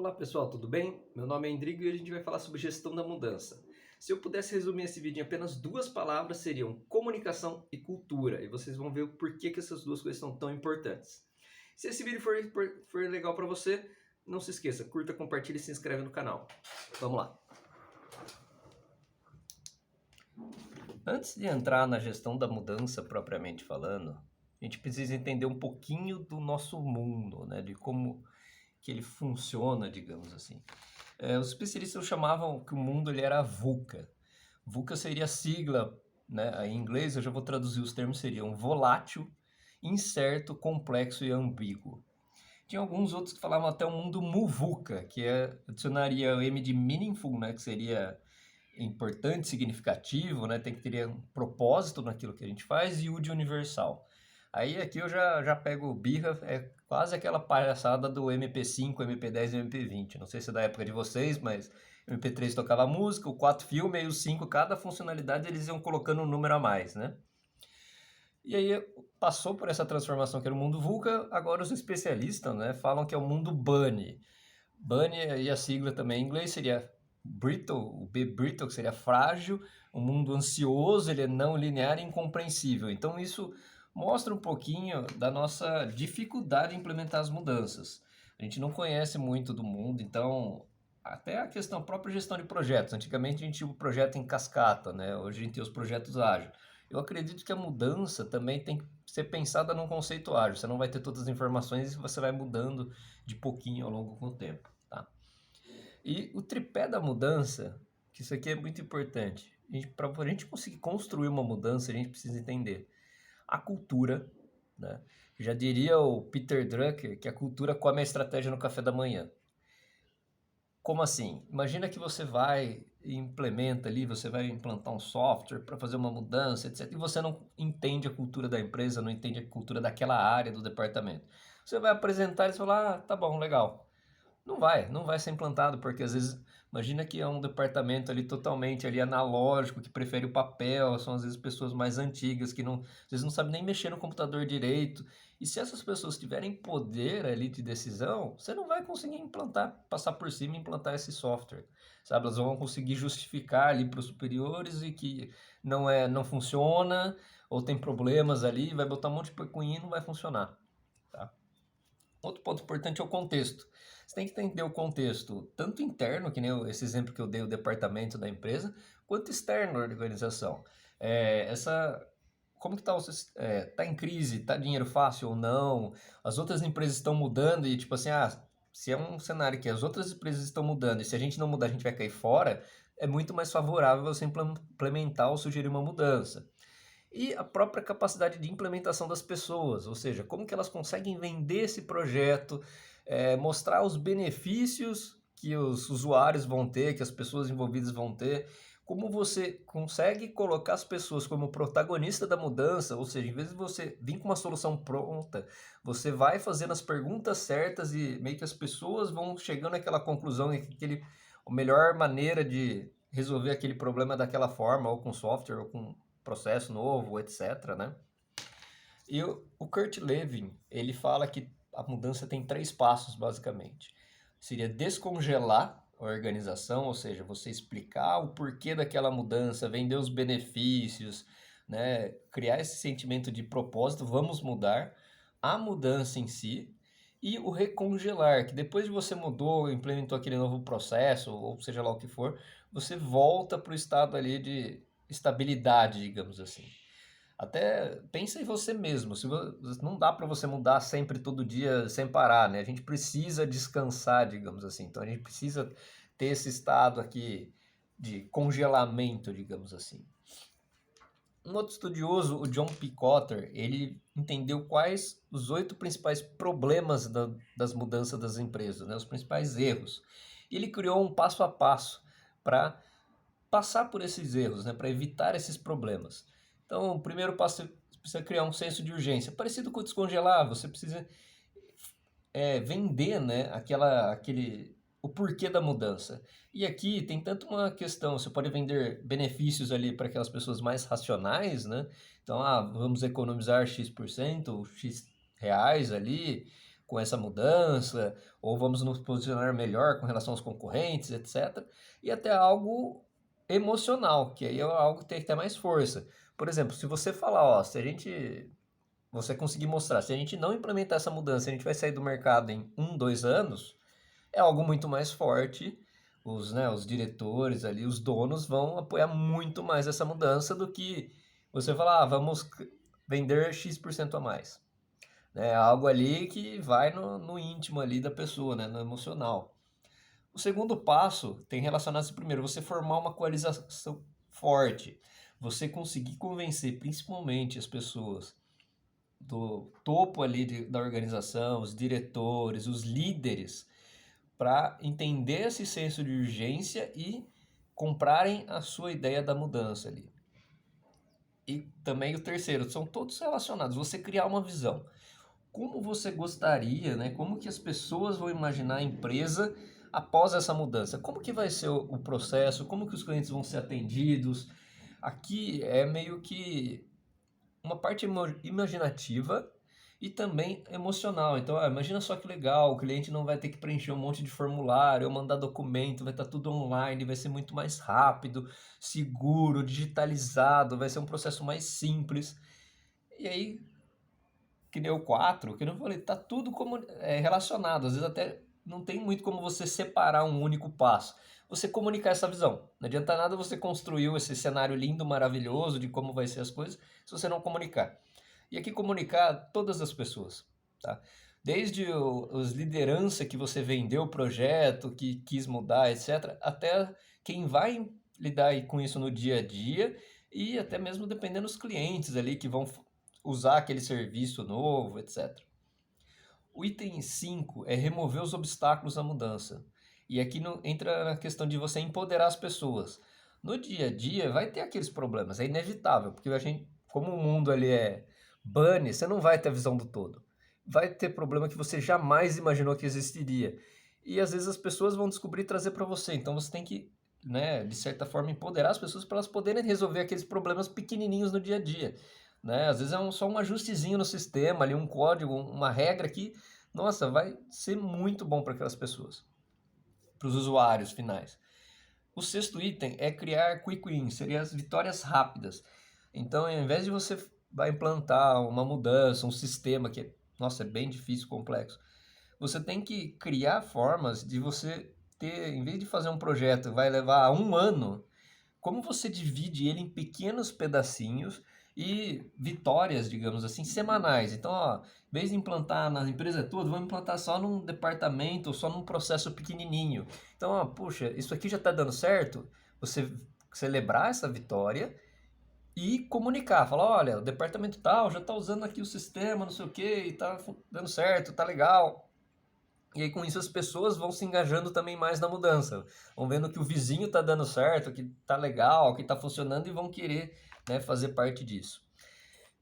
Olá pessoal, tudo bem? Meu nome é Endrigo e a gente vai falar sobre gestão da mudança. Se eu pudesse resumir esse vídeo em apenas duas palavras, seriam comunicação e cultura. E vocês vão ver o porquê que essas duas coisas são tão importantes. Se esse vídeo for legal para você, não se esqueça, curta, compartilhe e se inscreve no canal. Vamos lá. Antes de entrar na gestão da mudança propriamente falando, a gente precisa entender um pouquinho do nosso mundo, né? De como que ele funciona, digamos assim. Os especialistas chamavam que o mundo ele era VUCA. VUCA seria a sigla, né? Em inglês eu já vou traduzir os termos, seriam volátil, incerto, complexo e ambíguo. Tinha alguns outros que falavam até o mundo MUVUCA, que adicionaria o M de meaningful, né? Que seria importante, significativo, né? Tem que ter um propósito naquilo que a gente faz, e o de universal. Aí aqui eu já pego birra, é quase aquela palhaçada do MP5, MP10 e MP20. Não sei se é da época de vocês, mas MP3 tocava música, o 4 filme e o 5, cada funcionalidade eles iam colocando um número a mais, né? E aí passou por essa transformação que era o mundo VUCA, agora os especialistas, né, falam que é o mundo BUNNY. BUNNY e a sigla também em inglês seria brittle, o B brittle, que seria frágil, um mundo ansioso, ele é não linear e incompreensível. Então isso mostra um pouquinho da nossa dificuldade em implementar as mudanças. A gente não conhece muito do mundo, então até a questão, a própria gestão de projetos. Antigamente a gente tinha um projeto em cascata, né? Hoje a gente tem os projetos ágeis. Eu acredito que a mudança também tem que ser pensada num conceito ágil. Você não vai ter todas as informações e você vai mudando de pouquinho ao longo do tempo, tá? E o tripé da mudança, que isso aqui é muito importante. Para a gente conseguir construir uma mudança, a gente precisa entender a cultura, né? Já diria o Peter Drucker que a cultura come a estratégia no café da manhã. Como assim? Imagina que você vai e implementa ali, você vai implantar um software para fazer uma mudança, etc. E você não entende a cultura da empresa, não entende a cultura daquela área do departamento. Você vai apresentar e falar, ah, tá bom, legal. Não vai ser implantado, porque às vezes, imagina que é um departamento ali totalmente ali analógico, que prefere o papel, são às vezes pessoas mais antigas, que não, às vezes não sabem nem mexer no computador direito. E se essas pessoas tiverem poder ali de decisão, você não vai conseguir implantar, passar por cima e implantar esse software, sabe? Elas vão conseguir justificar ali para os superiores e que não funciona, ou tem problemas ali, vai botar um monte de pecuinha e não vai funcionar, tá? Outro ponto importante é o contexto. Você tem que entender o contexto, tanto interno, que nem esse exemplo que eu dei, o departamento da empresa, quanto externo da organização. Como que está tá em crise, tá dinheiro fácil ou não? As outras empresas estão mudando e tipo assim, se é um cenário que as outras empresas estão mudando e se a gente não mudar a gente vai cair fora, é muito mais favorável você implementar ou sugerir uma mudança. E a própria capacidade de implementação das pessoas, ou seja, como que elas conseguem vender esse projeto, mostrar os benefícios que os usuários vão ter, que as pessoas envolvidas vão ter, como você consegue colocar as pessoas como protagonista da mudança, ou seja, em vez de você vir com uma solução pronta, você vai fazendo as perguntas certas e meio que as pessoas vão chegando àquela conclusão e a melhor maneira de resolver aquele problema daquela forma, ou com software, ou com processo novo, etc, né? E o Kurt Lewin, ele fala que a mudança tem 3 passos, basicamente. Seria descongelar a organização, ou seja, você explicar o porquê daquela mudança, vender os benefícios, né? Criar esse sentimento de propósito, vamos mudar, a mudança em si, e o recongelar, que depois de você mudou, implementou aquele novo processo, ou seja lá o que for, você volta para o estado ali de estabilidade, digamos assim. Até pensa em você mesmo. Não dá para você mudar sempre, todo dia, sem parar, né? A gente precisa descansar, digamos assim. Então a gente precisa ter esse estado aqui de congelamento, digamos assim. Um outro estudioso, o John P. Cotter, ele entendeu quais os 8 principais problemas das mudanças das empresas, né? Os principais erros. E ele criou um passo a passo para passar por esses erros, né? Para evitar esses problemas. Então, o primeiro passo, você precisa criar um senso de urgência, parecido com o descongelar, você precisa vender, né, o porquê da mudança. E aqui tem tanto uma questão, você pode vender benefícios ali para aquelas pessoas mais racionais, né? Então, vamos economizar X% ou X reais ali, com essa mudança, ou vamos nos posicionar melhor com relação aos concorrentes, etc. E até algo emocional, que aí é algo que tem que ter mais força. Por exemplo, se você falar, ó, se a gente, você conseguir mostrar, se a gente não implementar essa mudança, a gente vai sair do mercado em 1, 2 anos, é algo muito mais forte. Os diretores ali, os donos vão apoiar muito mais essa mudança do que você falar, vamos vender X% a mais. É algo ali que vai no íntimo ali da pessoa, né? No emocional. O segundo passo tem relacionado com primeiro, você formar uma coalização forte, você conseguir convencer principalmente as pessoas do topo ali da organização, os diretores, os líderes, para entender esse senso de urgência e comprarem a sua ideia da mudança ali. E também o terceiro, são todos relacionados, você criar uma visão. Como você gostaria, né? Como que as pessoas vão imaginar a empresa após essa mudança? Como que vai ser o processo? Como que os clientes vão ser atendidos? Aqui é meio que uma parte imaginativa e também emocional. Então, imagina só que legal, o cliente não vai ter que preencher um monte de formulário, ou mandar documento, vai estar tudo online, vai ser muito mais rápido, seguro, digitalizado, vai ser um processo mais simples. E aí, que nem o 4, que nem eu falei, tá tudo relacionado. Às vezes até não tem muito como você separar um único passo. Você comunicar essa visão. Não adianta nada você construir esse cenário lindo, maravilhoso de como vai ser as coisas, se você não comunicar. E aqui comunicar a todas as pessoas, tá? Desde os liderança que você vendeu o projeto, que quis mudar, etc., até quem vai lidar com isso no dia a dia e até mesmo dependendo dos clientes ali que vão usar aquele serviço novo, etc. O item 5 é remover os obstáculos à mudança. E aqui entra na questão de você empoderar as pessoas. No dia a dia vai ter aqueles problemas, é inevitável, porque a gente, como o mundo ali é bunny, você não vai ter a visão do todo. Vai ter problema que você jamais imaginou que existiria. E às vezes as pessoas vão descobrir e trazer para você. Então você tem que, né, de certa forma, empoderar as pessoas para elas poderem resolver aqueles problemas pequenininhos no dia a dia. Né? Às vezes é só um ajustezinho no sistema, ali um código, uma regra que, nossa, vai ser muito bom para aquelas pessoas, para os usuários finais. O sexto item é criar quick wins, seriam as vitórias rápidas. Então, ao invés de você vai implantar uma mudança, um sistema que, nossa, é bem difícil, complexo, você tem que criar formas de você ter, em vez de fazer um projeto vai levar 1 ano, como você divide ele em pequenos pedacinhos e vitórias, digamos assim, semanais. Então, ó, em vez de implantar na empresa toda, vamos implantar só num departamento ou só num processo pequenininho. Então, ó, puxa, isso aqui já está dando certo. Você celebrar essa vitória e comunicar, falar, olha, o departamento tal já está usando aqui o sistema, não sei o que, e está dando certo, tá legal. E aí com isso as pessoas vão se engajando também mais na mudança. Vão vendo que o vizinho está dando certo, que está legal, que está funcionando e vão querer, né, fazer parte disso.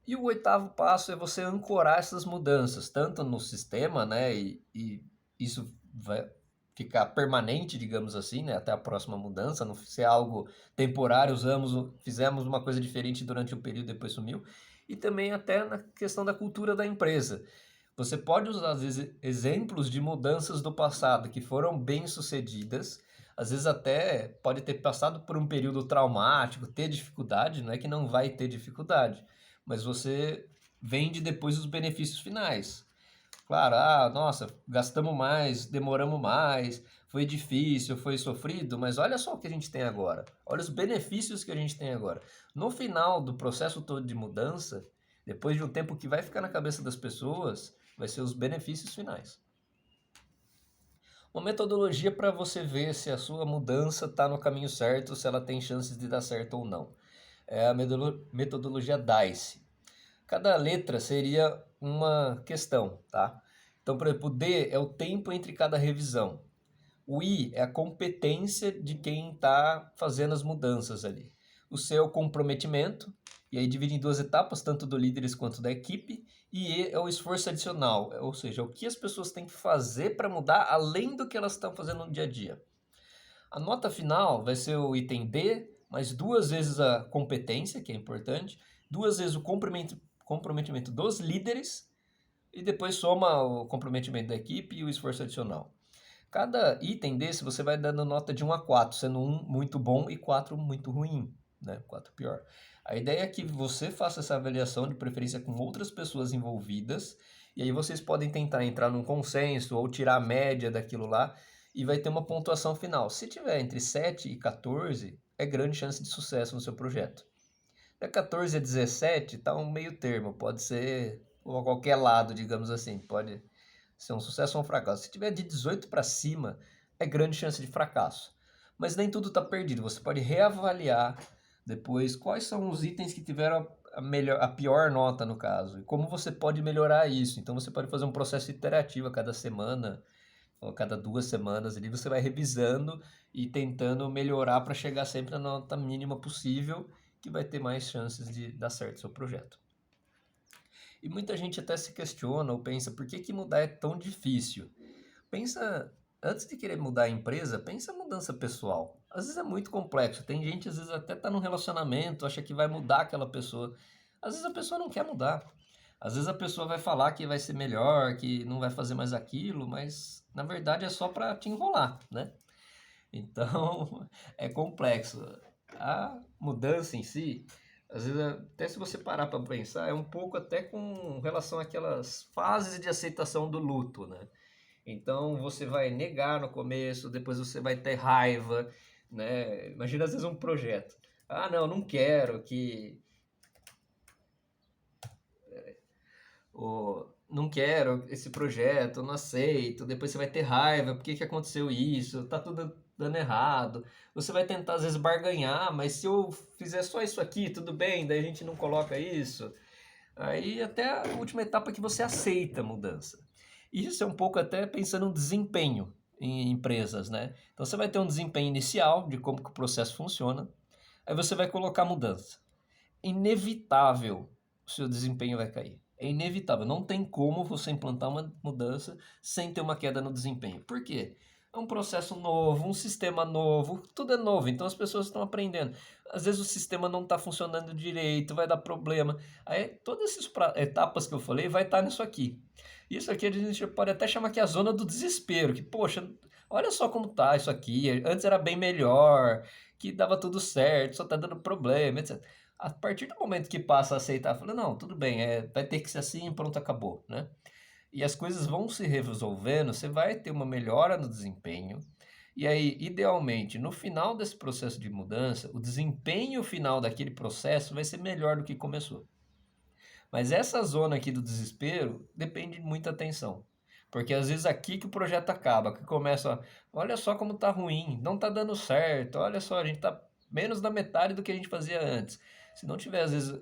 E o oitavo passo é você ancorar essas mudanças, tanto no sistema, né, e isso vai ficar permanente, digamos assim, né, até a próxima mudança, não ser algo temporário, fizemos uma coisa diferente durante um período e depois sumiu. E também até na questão da cultura da empresa. Você pode usar, às vezes, exemplos de mudanças do passado que foram bem-sucedidas, às vezes até pode ter passado por um período traumático, ter dificuldade, não é que não vai ter dificuldade, mas você vende depois os benefícios finais. Claro, nossa, gastamos mais, demoramos mais, foi difícil, foi sofrido, mas olha só o que a gente tem agora. Olha os benefícios que a gente tem agora. No final do processo todo de mudança, depois de um tempo que vai ficar na cabeça das pessoas, vai ser os benefícios finais. Uma metodologia para você ver se a sua mudança está no caminho certo, se ela tem chances de dar certo ou não. É a metodologia DICE. Cada letra seria uma questão, tá? Então, por exemplo, o D é o tempo entre cada revisão. O I é a competência de quem está fazendo as mudanças ali. O C é o comprometimento, e aí divide em 2 etapas, tanto do líderes quanto da equipe. E E é o esforço adicional, ou seja, o que as pessoas têm que fazer para mudar além do que elas estão fazendo no dia a dia. A nota final vai ser o item D, mais 2 vezes a competência, que é importante, 2 vezes o comprometimento dos líderes, e depois soma o comprometimento da equipe e o esforço adicional. Cada item desse você vai dando nota de 1 a 4, sendo 1 muito bom e 4 muito ruim, né? 4 pior. A ideia é que você faça essa avaliação de preferência com outras pessoas envolvidas, e aí vocês podem tentar entrar num consenso ou tirar a média daquilo lá, e vai ter uma pontuação final. Se tiver entre 7 e 14, é grande chance de sucesso no seu projeto. Da 14 a 17 tá um meio termo, pode ser a qualquer lado, digamos assim, pode ser um sucesso ou um fracasso. Se tiver de 18 para cima, é grande chance de fracasso. Mas nem tudo está perdido, você pode reavaliar depois quais são os itens que tiveram a pior nota no caso, e como você pode melhorar isso. Então você pode fazer um processo iterativo a cada semana, ou a cada 2 semanas, ali você vai revisando e tentando melhorar para chegar sempre na nota mínima possível, que vai ter mais chances de dar certo o seu projeto. E muita gente até se questiona ou pensa, por que que mudar é tão difícil? Pensa, antes de querer mudar a empresa, pensa a mudança pessoal. Às vezes é muito complexo. Tem gente, às vezes, até tá num relacionamento, acha que vai mudar aquela pessoa. Às vezes a pessoa não quer mudar. Às vezes a pessoa vai falar que vai ser melhor, que não vai fazer mais aquilo, mas na verdade é só para te enrolar, né? Então, é complexo. A mudança em si, às vezes, até se você parar para pensar, é um pouco até com relação àquelas fases de aceitação do luto, né? Então, você vai negar no começo, depois você vai ter raiva, né? Imagina às vezes um projeto. Ah, não, não quero que não quero esse projeto, não aceito, depois você vai ter raiva, por que que aconteceu isso, tá tudo dando errado. Você vai tentar às vezes barganhar, mas se eu fizer só isso aqui, tudo bem, daí a gente não coloca isso. Aí até a última etapa que você aceita a mudança. Isso é um pouco até pensando no desempenho em empresas, né? Então você vai ter um desempenho inicial de como que o processo funciona, aí você vai colocar mudança. Inevitável o seu desempenho vai cair. É inevitável. Não tem como você implantar uma mudança sem ter uma queda no desempenho. Por quê? É um processo novo, um sistema novo, tudo é novo, então as pessoas estão aprendendo. Às vezes o sistema não está funcionando direito, vai dar problema. Aí todas essas etapas que eu falei vai estar nisso aqui. Isso aqui a gente pode até chamar que é a zona do desespero, que poxa, olha só como tá isso aqui, antes era bem melhor, que dava tudo certo, só tá dando problema, etc. A partir do momento que passa a aceitar, fala, não, tudo bem, vai ter que ser assim, pronto, acabou, né? E as coisas vão se resolvendo, você vai ter uma melhora no desempenho. E aí, idealmente, no final desse processo de mudança, o desempenho final daquele processo vai ser melhor do que começou. Mas essa zona aqui do desespero depende de muita atenção. Porque às vezes aqui que o projeto acaba, que começa, olha só como tá ruim, não tá dando certo, olha só, a gente tá menos da metade do que a gente fazia antes. Se não tiver, às vezes,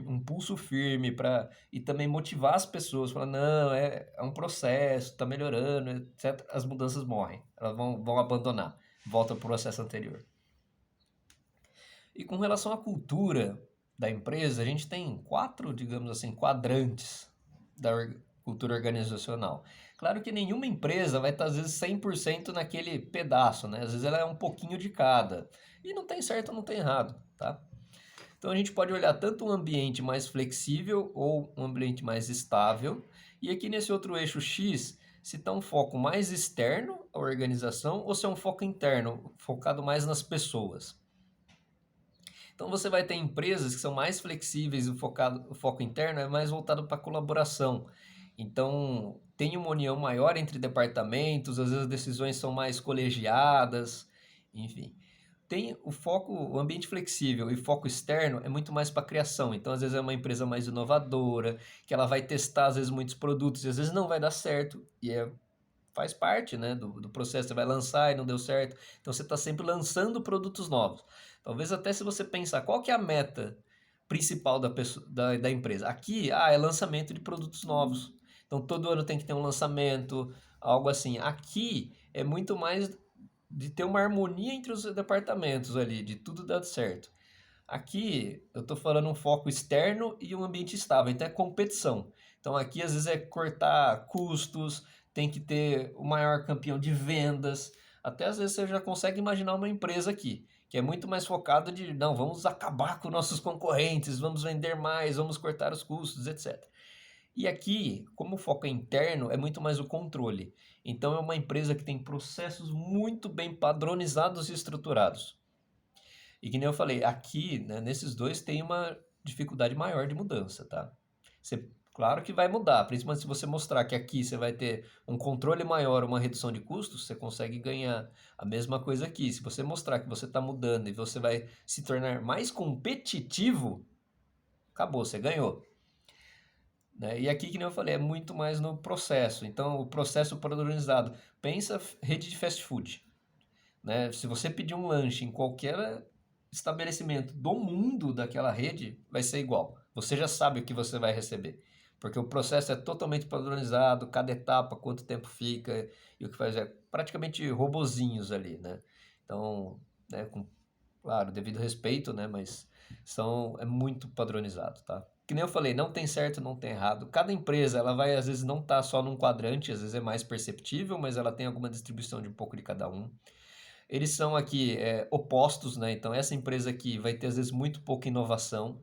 um pulso firme para e também motivar as pessoas, falar, não, é um processo, tá melhorando, etc., as mudanças morrem, elas vão abandonar, volta para o processo anterior. E com relação à cultura da empresa, a gente tem 4, digamos assim, quadrantes da cultura organizacional. Claro que nenhuma empresa vai estar, às vezes, 100% naquele pedaço, né? Às vezes ela é um pouquinho de cada. E não tem certo, não tem errado, tá? Então a gente pode olhar tanto um ambiente mais flexível ou um ambiente mais estável. E aqui nesse outro eixo X, se está um foco mais externo à organização ou se é um foco interno, focado mais nas pessoas. Então você vai ter empresas que são mais flexíveis, o foco interno é mais voltado para colaboração. Então tem uma união maior entre departamentos, às vezes as decisões são mais colegiadas, enfim. Tem o foco, o ambiente flexível e foco externo é muito mais para criação. Então, às vezes é uma empresa mais inovadora, que ela vai testar, às vezes, muitos produtos e às vezes não vai dar certo. Faz parte, né, do processo. Você vai lançar e não deu certo. Então, você está sempre lançando produtos novos. Talvez até se você pensar qual que é a meta principal da empresa. Aqui, é lançamento de produtos novos. Então, todo ano tem que ter um lançamento, algo assim. Aqui é muito mais de ter uma harmonia entre os departamentos ali, de tudo dar certo. Aqui eu estou falando um foco externo e um ambiente estável, então é competição. Então aqui às vezes é cortar custos, tem que ter o maior campeão de vendas. Até às vezes você já consegue imaginar uma empresa aqui, que é muito mais focado de, não, vamos acabar com nossos concorrentes, vamos vender mais, vamos cortar os custos, etc. E aqui, como o foco é interno, é muito mais o controle. Então é uma empresa que tem processos muito bem padronizados e estruturados. E que nem eu falei, aqui, né, nesses dois tem uma dificuldade maior de mudança, tá? Você, claro que vai mudar, principalmente se você mostrar que aqui você vai ter um controle maior, uma redução de custos, você consegue ganhar a mesma coisa aqui. Se você mostrar que você está mudando e você vai se tornar mais competitivo, acabou, você ganhou. Né? E aqui, que nem eu falei, é muito mais no processo. Então, o processo padronizado. Pensa rede de fast food. Né? Se você pedir um lanche em qualquer estabelecimento do mundo daquela rede, vai ser igual. Você já sabe o que você vai receber. Porque o processo é totalmente padronizado, cada etapa, quanto tempo fica, e o que faz é praticamente robozinhos ali, né? Então, né, com, claro, devido respeito, né, mas é muito padronizado, tá? Que nem eu falei, não tem certo, não tem errado. Cada empresa, ela vai, às vezes, não estar só num quadrante, às vezes é mais perceptível, mas ela tem alguma distribuição de um pouco de cada um. Eles são aqui opostos, né? Então essa empresa aqui vai ter às vezes muito pouca inovação.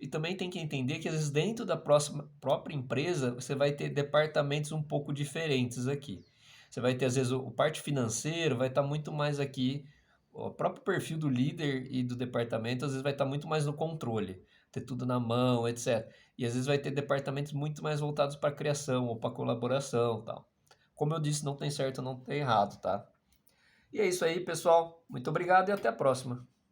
E também tem que entender que às vezes dentro da própria empresa você vai ter departamentos um pouco diferentes aqui. Você vai ter às vezes o parte financeiro vai estar muito mais aqui, o próprio perfil do líder e do departamento às vezes vai estar muito mais no controle, ter tudo na mão, etc. E às vezes vai ter departamentos muito mais voltados para criação ou para colaboração, tal. Como eu disse, não tem certo, não tem errado, tá? E é isso aí, pessoal. Muito obrigado e até a próxima.